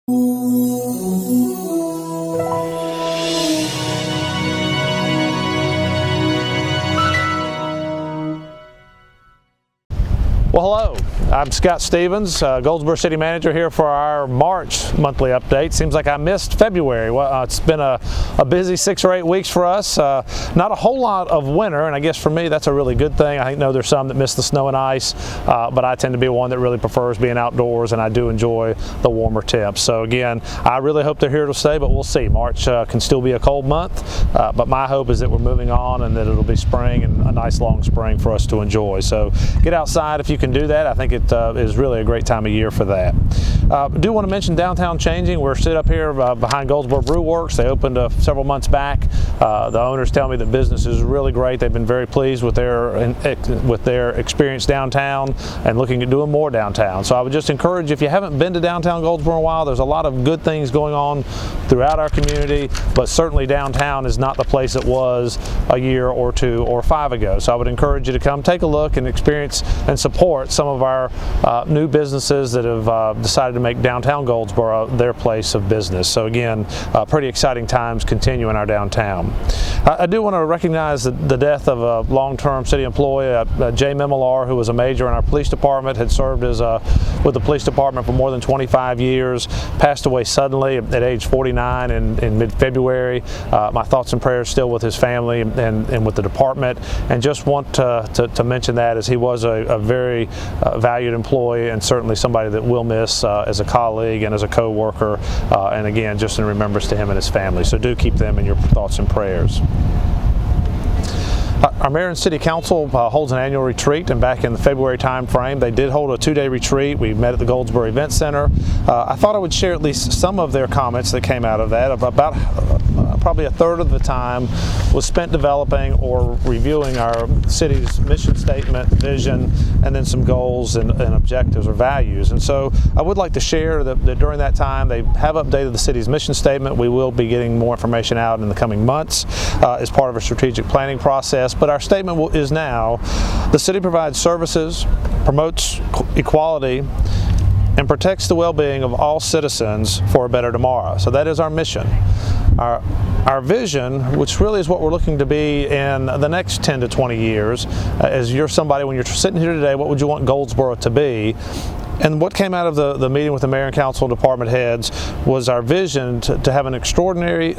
Well, hello. I'm Scott Stevens, Goldsboro City Manager here for our March monthly update. Seems like I missed February. Well, it's been a busy 6 or 8 weeks for us. Not a whole lot of winter, and I guess for me that's a really good thing. I know there's some that miss the snow and ice, but I tend to be one that really prefers being outdoors, and I do enjoy the warmer temps. So again, I really hope they're here to stay, but we'll see. March can still be a cold month, but my hope is that we're moving on and that it'll be spring and a nice long spring for us to enjoy. So get outside if you can do that. I think it is really a great time of year for that. I do want to mention downtown changing. We're sit up here behind Goldsboro Brew Works. They opened several months back. The owners tell me that business is really great. They've been very pleased with their experience downtown and looking at doing more downtown. So I would just encourage, if you haven't been to downtown Goldsboro in a while, there's a lot of good things going on throughout our community, but certainly downtown is not the place it was a year or 2 or 5 ago. So I would encourage you to come take a look and experience and support some of our new businesses that have decided to make downtown Goldsboro their place of business. So again, pretty exciting times continue in our downtown. I do want to recognize the death of a long-term city employee, Jay Mimilar, who was a major in our police department, had served as with the police department for more than 25 years, passed away suddenly at age 49 in mid-February. My thoughts and prayers still with his family and with the department, and just want to mention that, as he was a very valued employee and certainly somebody that we'll miss as a colleague and as a co-worker, and again, just in remembrance to him and his family. So do keep them in your thoughts and prayers. Our Mayor and City Council holds an annual retreat, and back in the February time frame they did hold a 2-day retreat. We met at the Goldsboro Event Center. I thought I would share at least some of their comments that came out of that. About probably a third of the time was spent developing or reviewing our city's mission statement, vision, and then some goals and objectives or values. And so I would like to share that during that time they have updated the city's mission statement. We will be getting more information out in the coming months as part of a strategic planning process. But our statement is now: the city provides services, promotes equality, and protects the well-being of all citizens for a better tomorrow. So that is our mission. Our vision, which really is what we're looking to be in the next 10 to 20 years, as you're somebody, when you're sitting here today, what would you want Goldsboro to be? And what came out of the meeting with the mayor and council department heads was our vision to have an extraordinarily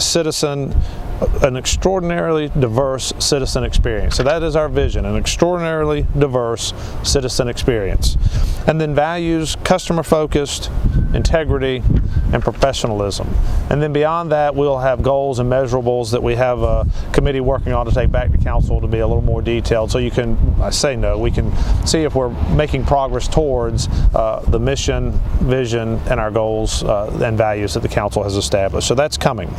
diverse citizen experience. So that is our vision, an extraordinarily diverse citizen experience. And then values, customer-focused, integrity, and professionalism. And then beyond that, we'll have goals and measurables that we have a committee working on to take back to council to be a little more detailed, so you can, we can see if we're making progress towards the mission, vision, and our goals and values that the council has established. So that's coming.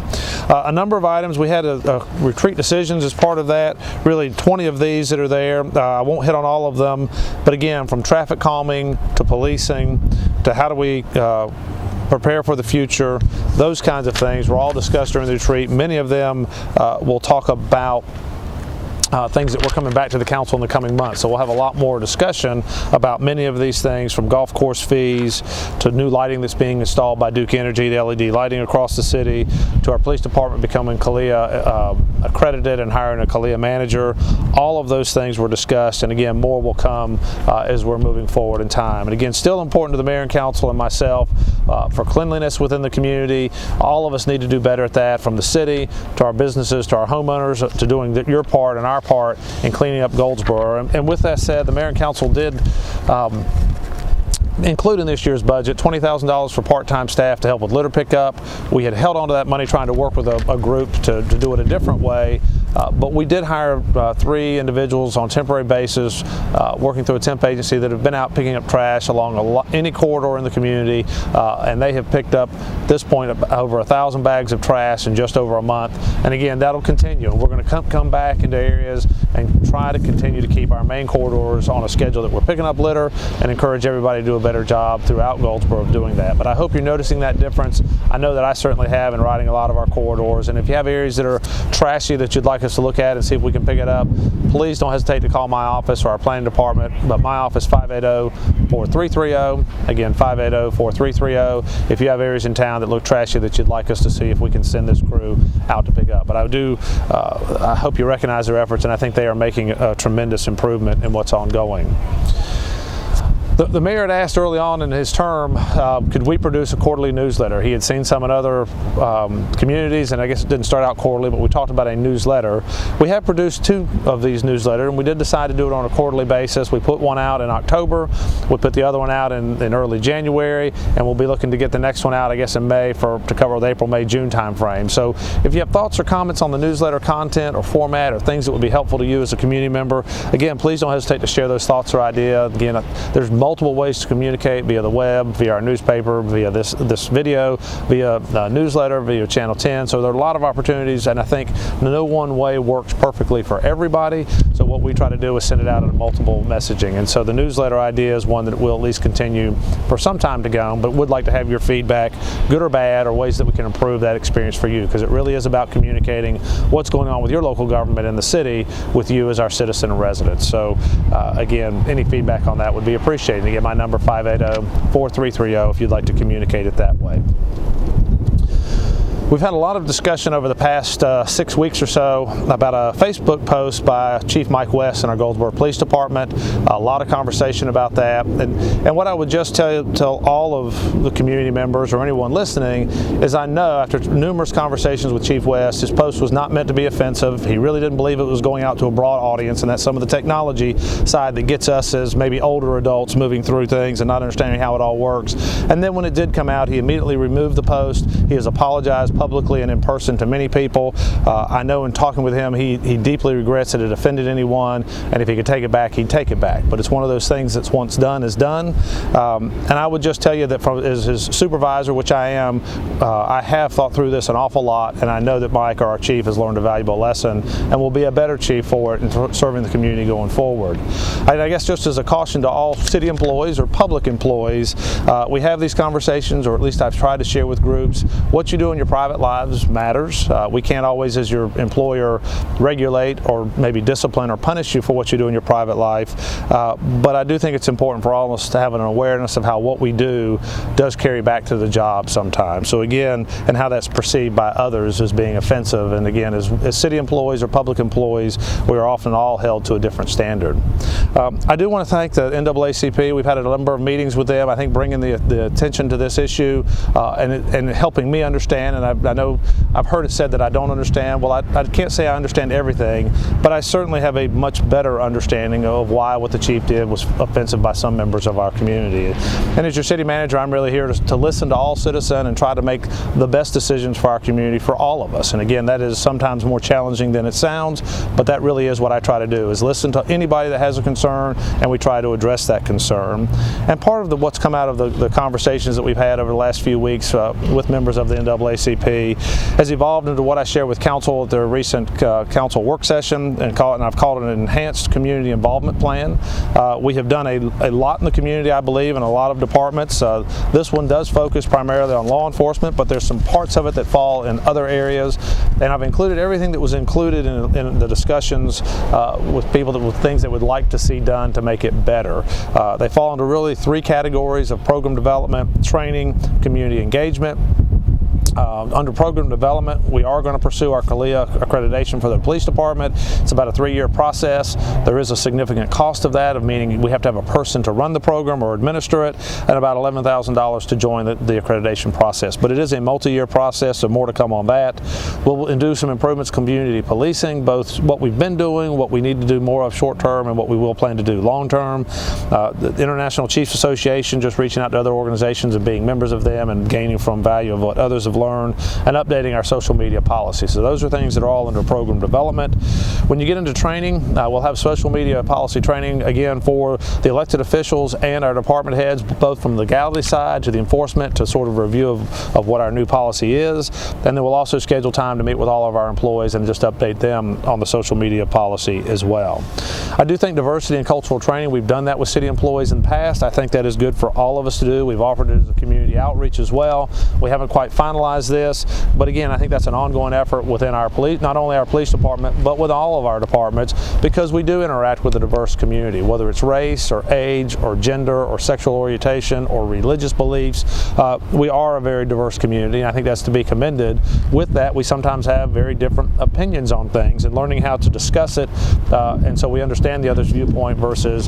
A number of items. We had a retreat decisions as part of that, really 20 of these that are there. I won't hit on all of them, but again, from traffic calming to policing to how do we prepare for the future, those kinds of things were all discussed during the retreat. Many of them will talk about things that we're coming back to the council in the coming months. So we'll have a lot more discussion about many of these things, from golf course fees to new lighting that's being installed by Duke Energy, the LED lighting across the city, to our police department becoming CALEA accredited and hiring a CALEA manager. All of those things were discussed, and again, more will come as we're moving forward in time. And again, still important to the mayor and council and myself for cleanliness within the community. All of us need to do better at that, from the city to our businesses to our homeowners, to doing your part and our part in cleaning up Goldsboro. And with that said, the mayor and council did include in this year's budget $20,000 for part-time staff to help with litter pickup. We had held on to that money trying to work with a group to do it a different way, but we did hire 3 individuals on a temporary basis working through a temp agency that have been out picking up trash along any corridor in the community, and they have picked up at this point over 1,000 bags of trash in just over a month. And again, that'll continue. We're going to come back into areas and try to continue to keep our main corridors on a schedule that we're picking up litter, and encourage everybody to do a better job throughout Goldsboro of doing that. But I hope you're noticing that difference. I know that I certainly have in riding a lot of our corridors. And if you have areas that are trashy that you'd like us to look at and see if we can pick it up, please don't hesitate to call my office or our planning department. But my office, 580-4330. Again, 580-4330. If you have areas in town find that look trashy that you'd like us to see if we can send this crew out to pick up. But I hope you recognize their efforts, and I think they are making a tremendous improvement in what's ongoing. The mayor had asked early on in his term, could we produce a quarterly newsletter? He had seen some in other communities, and I guess it didn't start out quarterly, but we talked about a newsletter. We have produced 2 of these newsletters, and we did decide to do it on a quarterly basis. We put one out in October, we put the other one out in early January, and we'll be looking to get the next one out, I guess, in May to cover the April, May, June time frame. So if you have thoughts or comments on the newsletter content or format or things that would be helpful to you as a community member, again, please don't hesitate to share those thoughts or ideas. Again, there's multiple ways to communicate: via the web, via our newspaper, via this video, via newsletter, via Channel 10. So there are a lot of opportunities, and I think no one way works perfectly for everybody. So what we try to do is send it out in multiple messaging. And so the newsletter idea is one that will at least continue for some time to go, but would like to have your feedback, good or bad, or ways that we can improve that experience for you, because it really is about communicating what's going on with your local government in the city with you as our citizen and resident. So again, any feedback on that would be appreciated. Again, my number 580-4330 if you'd like to communicate it that way. We've had a lot of discussion over the past 6 weeks or so about a Facebook post by Chief Mike West in our Goldsboro Police Department. A lot of conversation about that. And what I would just tell all of the community members or anyone listening is, I know after numerous conversations with Chief West, his post was not meant to be offensive. He really didn't believe it was going out to a broad audience, and that's some of the technology side that gets us as maybe older adults moving through things and not understanding how it all works. And then when it did come out, he immediately removed the post. He has apologized publicly and in person to many people. I know in talking with him, he deeply regrets that it offended anyone, and if he could take it back, he'd take it back. But it's one of those things that's once done is done. And I would just tell you that as his supervisor, which I am, I have thought through this an awful lot, and I know that Mike, our chief, has learned a valuable lesson and will be a better chief for it and serving the community going forward. I guess just as a caution to all city employees or public employees, we have these conversations, or at least I've tried to share with groups, what you do in your private lives matters. We can't always, as your employer, regulate or maybe discipline or punish you for what you do in your private life, but I do think it's important for all of us to have an awareness of how what we do does carry back to the job sometimes. So again, and how that's perceived by others as being offensive. And again, as city employees or public employees, we are often all held to a different standard. I do want to thank the NAACP. We've had a number of meetings with them, I think bringing the attention to this issue and helping me understand. And I know I've heard it said that I don't understand. Well, I can't say I understand everything, but I certainly have a much better understanding of why what the chief did was offensive by some members of our community. And as your city manager, I'm really here to listen to all citizens and try to make the best decisions for our community, for all of us. And again, that is sometimes more challenging than it sounds, but that really is what I try to do, is listen to anybody that has a concern, and we try to address that concern. And part of what's come out of the conversations that we've had over the last few weeks with members of the NAACP has evolved into what I shared with council at their recent council work session, and I've called it an enhanced community involvement plan. We have done a lot in the community, I believe, in a lot of departments. This one does focus primarily on law enforcement, but there's some parts of it that fall in other areas, and I've included everything that was included in the discussions with people with things that would like to see done to make it better. They fall into really 3 categories of program development, training, community engagement. Under program development, we are going to pursue our CALEA accreditation for the police department. It's about a 3-year process. There is a significant cost of that, meaning we have to have a person to run the program or administer it, and about $11,000 to join the accreditation process. But it is a multi-year process, so more to come on that. We'll do some improvements, community policing, both what we've been doing, what we need to do more of short term, and what we will plan to do long term. The International Chiefs Association, just reaching out to other organizations and being members of them and gaining from value of what others have learn, and updating our social media policy. So those are things that are all under program development. When you get into training, we'll have social media policy training again for the elected officials and our department heads, both from the legality side to the enforcement to sort of review of what our new policy is. And then we'll also schedule time to meet with all of our employees and just update them on the social media policy as well. I do think diversity and cultural training, we've done that with city employees in the past. I think that is good for all of us to do. We've offered it as a community outreach as well. We haven't quite finalized formalize this, but again, I think that's an ongoing effort within our police, not only our police department, but with all of our departments, because we do interact with a diverse community, whether it's race or age or gender or sexual orientation or religious beliefs. We are a very diverse community, and I think that's to be commended. With that, we sometimes have very different opinions on things, and learning how to discuss it, and so we understand the other's viewpoint versus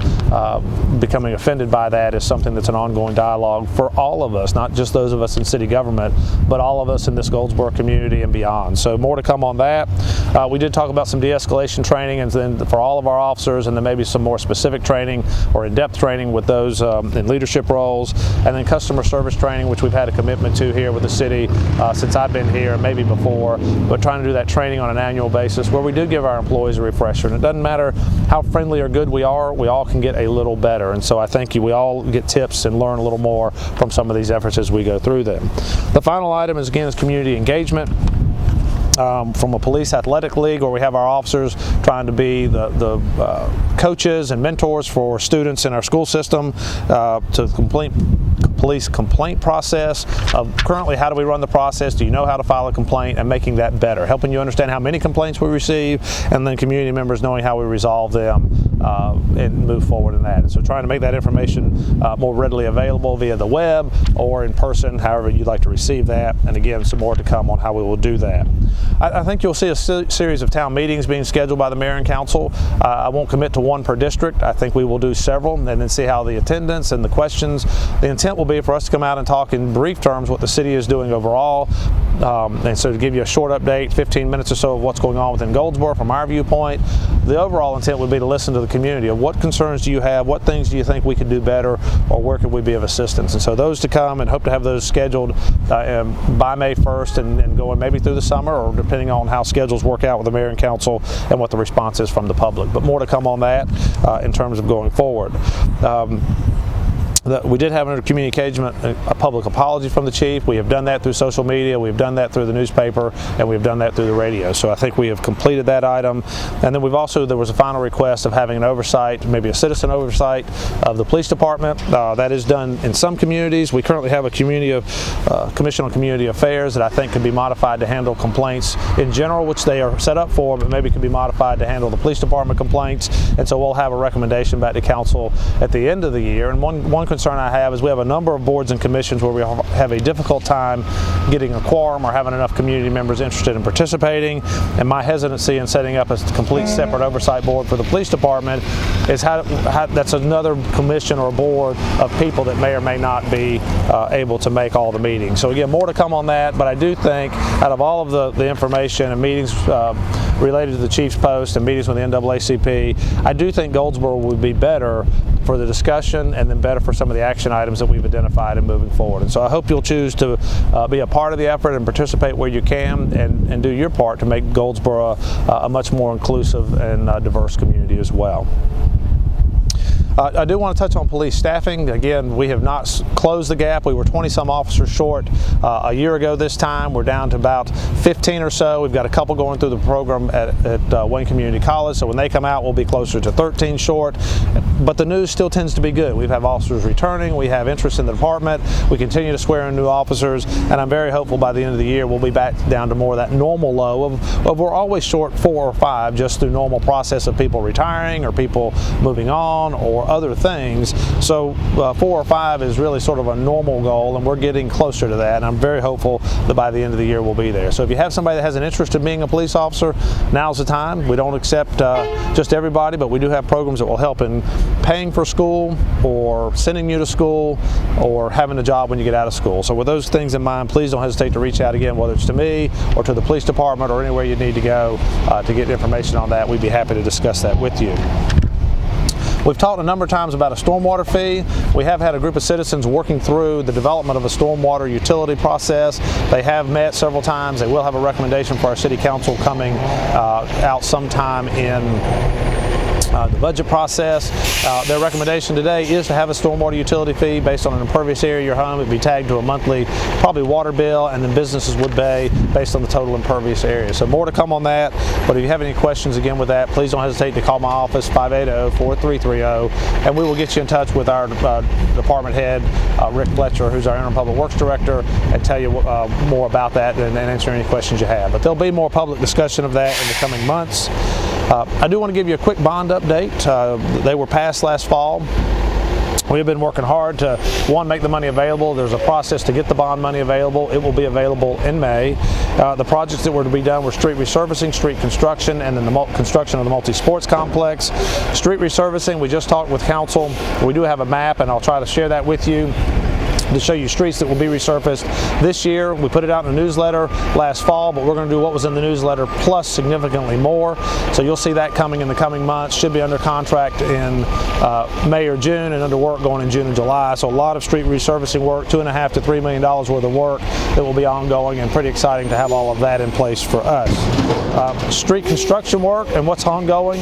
becoming offended by that is something that's an ongoing dialogue for all of us, not just those of us in city government, but all of us in this Goldsboro community and beyond. So more to come on that. We did talk about some de-escalation training, and then for all of our officers, and then maybe some more specific training or in-depth training with those in leadership roles, and then customer service training, which we've had a commitment to here with the city since I've been here, maybe before, but trying to do that training on an annual basis where we do give our employees a refresher. And it doesn't matter how friendly or good we are, we all can get a little better. And so I think we all get tips and learn a little more from some of these efforts as we go through them. The final item is, again, community engagement. From a police athletic league, where we have our officers trying to be the coaches and mentors for students in our school system, to complete police complaint process of currently how do we run the process, do you know how to file a complaint, and making that better, helping you understand how many complaints we receive, and then community members knowing how we resolve them and move forward in that. And so trying to make that information more readily available via the web or in person, however you'd like to receive that. And again, some more to come on how we will do that. I think you'll see a series of town meetings being scheduled by the mayor and council. I won't commit to one per district. I think we will do several and then see how the attendance and the questions. The intent will be for us to come out and talk in brief terms what the city is doing overall. And so to give you a short update, 15 minutes or so of what's going on within Goldsboro from our viewpoint. The overall intent would be to listen to the community of what concerns do you have, what things do you think we could do better, or where could we be of assistance. And so those to come, and hope to have those scheduled by May 1st and going maybe through the summer, or depending on how schedules work out with the mayor and council and what the response is from the public. But more to come on that in terms of going forward. We did have under community engagement a public apology from the chief. We have done that through social media, we've done that through the newspaper, and we've done that through the radio. So I think we have completed that item. And then we've also, there was a final request of having an oversight, maybe a citizen oversight of the police department. That is done in some communities. We currently have a Commission on Community Affairs that I think could be modified to handle complaints in general, which they are set up for, but maybe could be modified to handle the police department complaints. And so we'll have a recommendation back to council at the end of the year. And one concern I have is we have a number of boards and commissions where we have a difficult time getting a quorum or having enough community members interested in participating. And my hesitancy in setting up a complete separate oversight board for the police department is how that's another commission or board of people that may or may not be able to make all the meetings. So again, more to come on that, but I do think out of all of the information and meetings related to the chief's post and meetings with the NAACP, I do think Goldsboro would be better for the discussion and then better for some of the action items that we've identified and moving forward. And so I hope you'll choose to be a part of the effort and participate where you can, and do your part to make Goldsboro a much more inclusive and diverse community as well. I do want to touch on police staffing. Again, we have not closed the gap. We were 20-some officers short a year ago this time. We're down to about 15 or so. We've got a couple going through the program at Wayne Community College, so when they come out, we'll be closer to 13 short. But the news still tends to be good. We have officers returning. We have interest in the department. We continue to swear in new officers, and I'm very hopeful by the end of the year we'll be back down to more of that normal low of we're always short 4 or 5 just through normal process of people retiring or people moving on or other things. So 4 or 5 is really sort of a normal goal, and we're getting closer to that, and I'm very hopeful that by the end of the year we'll be there. So if you have somebody that has an interest in being a police officer, now's the time. We don't accept just everybody, but we do have programs that will help in paying for school or sending you to school or having a job when you get out of school. So with those things in mind, please don't hesitate to reach out again, whether it's to me or to the police department or anywhere you need to go to get information on that. We'd be happy to discuss that with you. We've talked a number of times about a stormwater fee. We have had a group of citizens working through the development of a stormwater utility process. They have met several times. They will have a recommendation for our city council coming out sometime in the budget process. Their recommendation today is to have a stormwater utility fee based on an impervious area of your home. It would be tagged to a monthly, probably water bill, and then businesses would pay based on the total impervious area. So more to come on that, but if you have any questions again with that, please don't hesitate to call my office, 580-4330, and we will get you in touch with our department head, Rick Fletcher, who's our interim public works director, and tell you more about that and answer any questions you have. But there'll be more public discussion of that in the coming months. I do want to give you a quick bond update. They were passed last fall. We have been working hard to, one, make the money available. There's a process to get the bond money available. It will be available in May. The projects that were to be done were street resurfacing, street construction, and then the construction of the multi-sports complex. Street resurfacing, we just talked with council. We do have a map, and I'll try to share that with you to show you streets that will be resurfaced this year. We put it out in a newsletter last fall, but we're going to do what was in the newsletter plus significantly more. So you'll see that coming in the coming months. Should be under contract in May or June, and under work going in June and July. So a lot of street resurfacing work, $2.5 to $3 million worth of work that will be ongoing, and pretty exciting to have all of that in place for us. Street construction work and what's ongoing.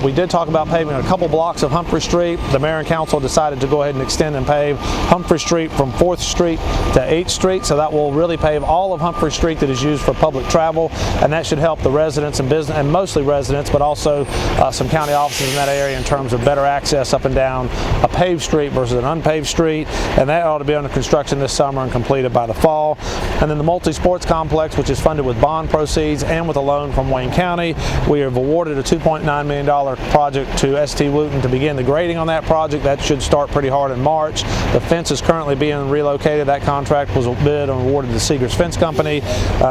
We did talk about paving a couple blocks of Humphrey Street. The mayor and council decided to go ahead and extend and pave Humphrey Street from 4th Street to 8th Street, so that will really pave all of Humphrey Street that is used for public travel, and that should help the residents and business, and mostly residents, but also some county offices in that area in terms of better access up and down a paved street versus an unpaved street, and that ought to be under construction this summer and completed by the fall. And then the multi-sports complex, which is funded with bond proceeds and with a loan from Wayne County. We have awarded a $2.9 million project to ST Wooten to begin the grading on that project. That should start pretty hard in March. The fence is currently being relocated. That contract was bid and awarded to Seegers Fence Company.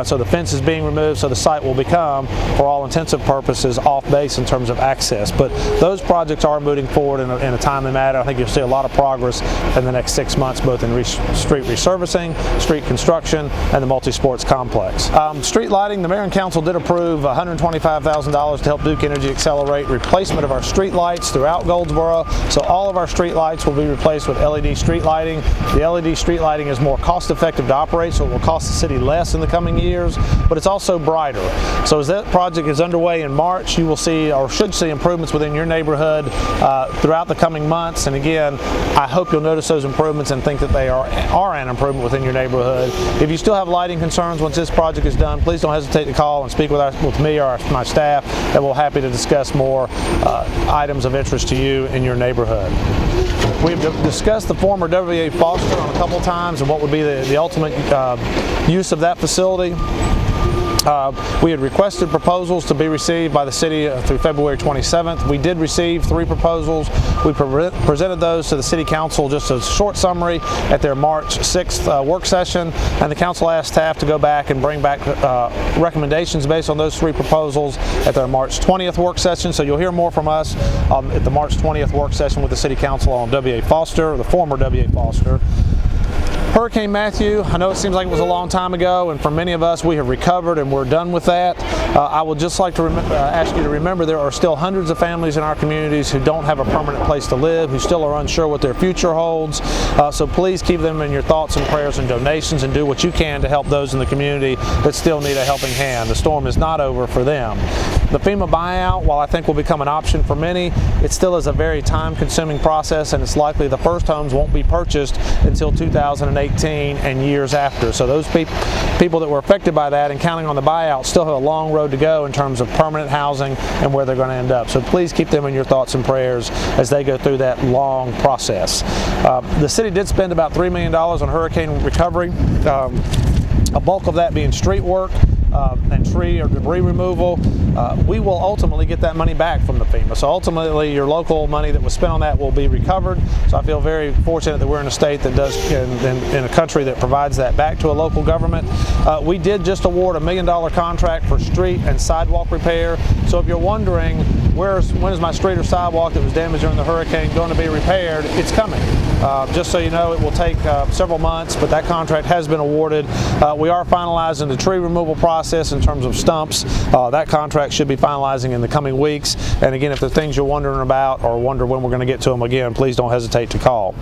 So the fence is being removed, so the site will become, for all intensive purposes, off base in terms of access. But those projects are moving forward in a timely manner. I think you'll see a lot of progress in the next 6 months, both in street resurfacing, street construction, and the multi-sports complex. Street lighting, the mayor and council did approve $125,000 to help Duke Energy accelerate replacement of our street lights throughout Goldsboro. So all of our street lights will be replaced with LED street lighting. The LED street lighting is more cost-effective to operate, so it will cost the city less in the coming years, but it's also brighter. So as that project is underway in March, you will see, or should see, improvements within your neighborhood throughout the coming months. And again, I hope you'll notice those improvements and think that they are an improvement within your neighborhood. If you still have lighting concerns once this project is done, please don't hesitate to call and speak with me or my staff, and we're happy to discuss more items of interest to you in your neighborhood. We've discussed the former W.A. Foster on a couple of times and what would be the ultimate use of that facility. We had requested proposals to be received by the city through February 27th. We did receive 3 proposals. We presented those to the city council, just a short summary, at their March 6th work session, and the council asked staff to go back and bring back recommendations based on those 3 proposals at their March 20th work session. So you'll hear more from us at the March 20th work session with the city council on W.A. Foster, or the former W.A. Foster. Hurricane Matthew, I know it seems like it was a long time ago, and for many of us, we have recovered and we're done with that. I would just like to ask you to remember there are still hundreds of families in our communities who don't have a permanent place to live, who still are unsure what their future holds. So please keep them in your thoughts and prayers and donations, and do what you can to help those in the community that still need a helping hand. The storm is not over for them. The FEMA buyout, while I think will become an option for many, it still is a very time-consuming process, and it's likely the first homes won't be purchased until 2018 and years after. So those people that were affected by that and counting on the buyout still have a long road to go in terms of permanent housing and where they're going to end up. So please keep them in your thoughts and prayers as they go through that long process. The city did spend about $3 million on hurricane recovery, a bulk of that being street work and tree or debris removal. We will ultimately get that money back from the FEMA. So ultimately your local money that was spent on that will be recovered. So I feel very fortunate that we're in a state that does, in a country that provides that back to a local government. We did just award a $1 million contract for street and sidewalk repair. So if you're wondering when is my street or sidewalk that was damaged during the hurricane going to be repaired, it's coming. Just so you know, it will take several months, but that contract has been awarded. We are finalizing the tree removal process in terms of stumps. That contract should be finalizing in the coming weeks. And again, if there are things you're wondering about or wonder when we're going to get to them again, please don't hesitate to call.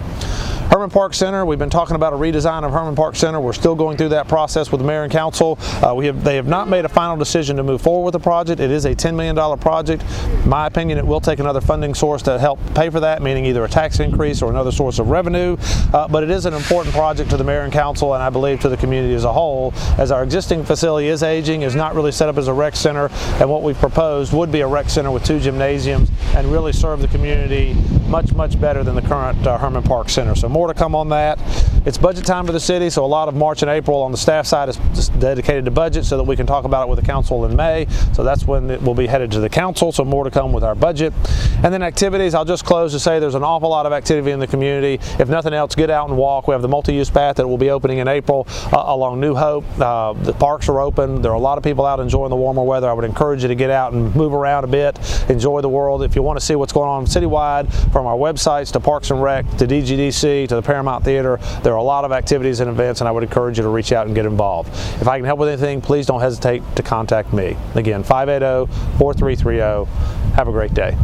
Herman Park Center, we've been talking about a redesign of Herman Park Center. We're still going through that process with the mayor and council. They have not made a final decision to move forward with the project. It is a $10 million project. In my opinion, it will take another funding source to help pay for that, meaning either a tax increase or another source of revenue. But it is an important project to the mayor and council, and I believe to the community as a whole, as our existing facility is aging, is not really set up as a rec center, and what we've proposed would be a rec center with 2 gymnasiums and really serve the community much better than the current Herman Park Center. So more to come on that. It's budget time for the city, so a lot of March and April on the staff side is just dedicated to budget so that we can talk about it with the council in May. So that's when it will be headed to the council, so more to come with our budget. And then activities, I'll just close to say there's an awful lot of activity in the community. If nothing else, get out and walk. We have the multi-use path that will be opening in April along New Hope. The parks are open. There are a lot of people out enjoying the warmer weather. I would encourage you to get out and move around a bit, enjoy the world. If you want to see what's going on citywide, from our websites to Parks and Rec to DGDC to the Paramount Theater, there are a lot of activities and events, and I would encourage you to reach out and get involved. If I can help with anything, please don't hesitate to contact me. Again, 580-4330. Have a great day.